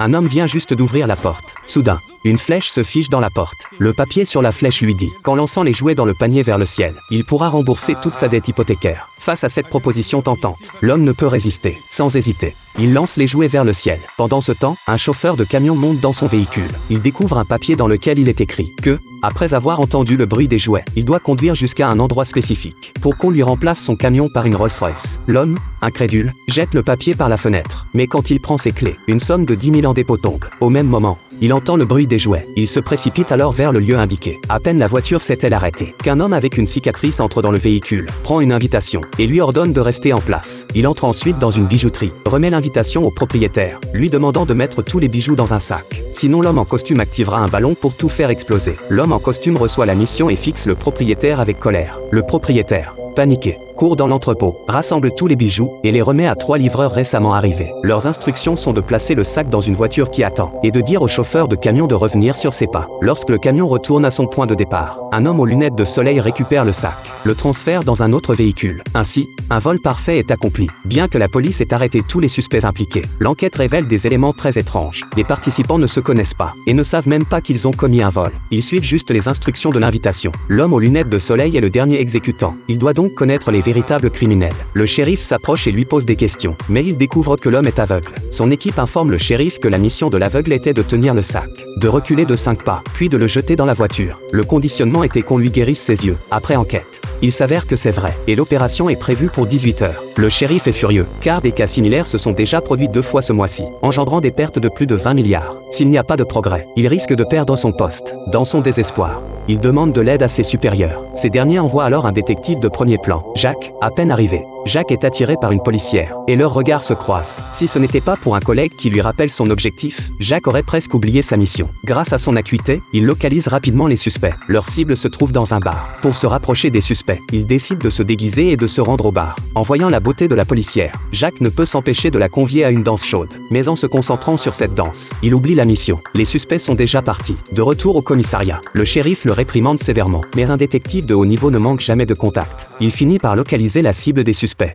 Un homme vient juste d'ouvrir la porte. Soudain, une flèche se fiche dans la porte. Le papier sur la flèche lui dit qu'en lançant les jouets dans le panier vers le ciel, il pourra rembourser toute sa dette hypothécaire. Face à cette proposition tentante, l'homme ne peut résister. Sans hésiter, il lance les jouets vers le ciel. Pendant ce temps, un chauffeur de camion monte dans son véhicule. Il découvre un papier dans lequel il est écrit que, après avoir entendu le bruit des jouets, il doit conduire jusqu'à un endroit spécifique pour qu'on lui remplace son camion par une Rolls-Royce. L'homme, incrédule, jette le papier par la fenêtre. Mais quand il prend ses clés, une somme de 10 000 en dépôt tombe. Au même moment, il entend le bruit des jouets. Il se précipite alors vers le lieu indiqué. À peine la voiture s'est-elle arrêtée qu'un homme avec une cicatrice entre dans le véhicule, prend une invitation et lui ordonne de rester en place. Il entre ensuite dans une bijouterie, remet l'invitation au propriétaire, lui demandant de mettre tous les bijoux dans un sac. Sinon l'homme en costume activera un ballon pour tout faire exploser. L'homme en costume reçoit la mission et fixe le propriétaire avec colère. Le propriétaire, paniqué, court dans l'entrepôt, rassemble tous les bijoux et les remet à 3 livreurs récemment arrivés. Leurs instructions sont de placer le sac dans une voiture qui attend et de dire au chauffeur de camion de revenir sur ses pas. Lorsque le camion retourne à son point de départ, un homme aux lunettes de soleil récupère le sac, le transfère dans un autre véhicule. Ainsi, un vol parfait est accompli. Bien que la police ait arrêté tous les suspects impliqués, l'enquête révèle des éléments très étranges. Les participants ne se connaissent pas et ne savent même pas qu'ils ont commis un vol. Ils suivent juste les instructions de l'invitation. L'homme aux lunettes de soleil est le dernier exécutant. Il doit donc connaître les véritables criminels. Le shérif s'approche et lui pose des questions, mais il découvre que l'homme est aveugle. Son équipe informe le shérif que la mission de l'aveugle était de tenir le sac, de reculer de 5 pas, puis de le jeter dans la voiture. Le conditionnement était qu'on lui guérisse ses yeux. Après enquête, il s'avère que c'est vrai, et l'opération est prévue pour 18 heures. Le shérif est furieux, car des cas similaires se sont déjà produits 2 fois ce mois-ci, engendrant des pertes de plus de 20 milliards. S'il n'y a pas de progrès, il risque de perdre son poste. Dans son désespoir, il demande de l'aide à ses supérieurs. Ces derniers envoient alors un détective de premier plan, Jacques, à peine arrivé. Jacques est attiré par une policière, et leurs regards se croisent. Si ce n'était pas pour un collègue qui lui rappelle son objectif, Jacques aurait presque oublié sa mission. Grâce à son acuité, il localise rapidement les suspects. Leur cible se trouve dans un bar. Pour se rapprocher des suspects, il décide de se déguiser et de se rendre au bar. En voyant la beauté de la policière, Jacques ne peut s'empêcher de la convier à une danse chaude. Mais en se concentrant sur cette danse, il oublie la mission. Les suspects sont déjà partis. De retour au commissariat, le shérif le réprimande sévèrement. Mais un détective de haut niveau ne manque jamais de contact. Il finit par localiser la cible des suspects.